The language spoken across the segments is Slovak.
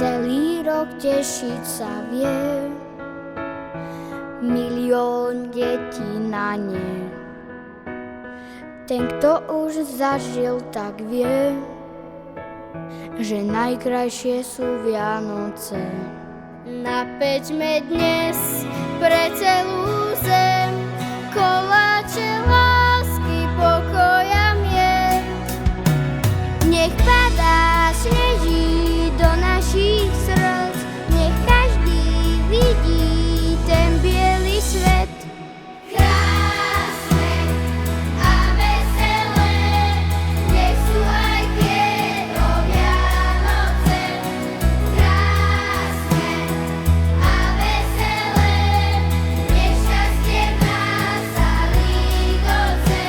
celý rok tešiť sa vie. Milión detí na ne. Ten, kto už zažil, tak vie, že najkrajšie sú Vianoce. Napeďme dnes pre celú zem koláče lásky, pokoja, mier. Nech padá sneží do našich srdc, nech každý vidí ten biely svet. Krásne a veselé, nech sú aj tieto Vianoce. Krásne a veselé, nech šťastie v nás sa lígoce.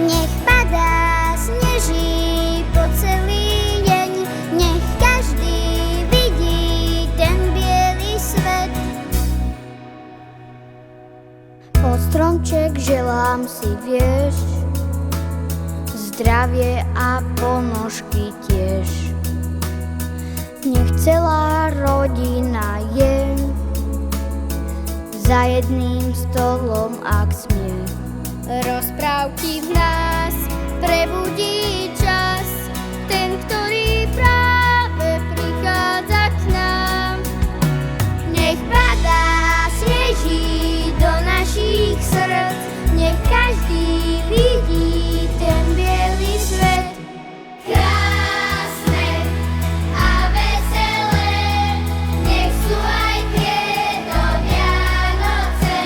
Nech padá sneží po celý deň, nech každý vidí ten biely svet. Pod stromček želám si, vieš, zdravie a ponožky tiež. Nech celá rodina je za jedným stolom, ak smie. Rozprávky v nás prebudí čas, ten, ktorý práve prichádza k nám. Nech padá sneží do našich srdc, nech každý vidí ten biely svet. Krásne a veselé, nech sú aj tieto Vianoce.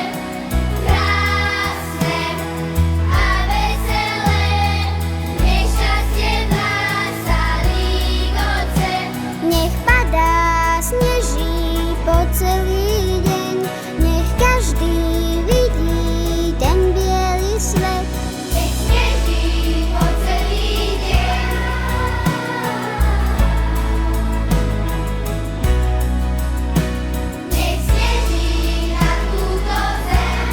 Krásne a veselé, nech šťastie v nás sa lígoce. Nech padá sneží po celý deň, nech každý vidí ten biely svet. Nech sneží po celý deň. Nech sneží na túto zem.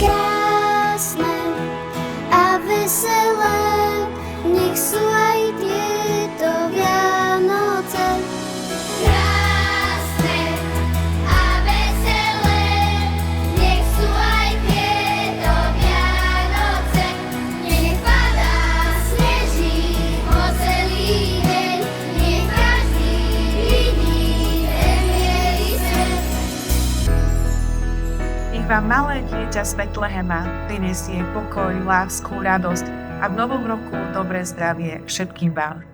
Krásne a veselé, nech sú aj tieto Vianoce. Krásne a veselé, nech sú aj tieto Vianoce. Nech padá sneží po celý deň, nech každý vidí ten biely svet. Nech vám malé dieťa z Betlehema prinesie pokoj, lásku, radosť a v novom roku dobré zdravie všetkým vám.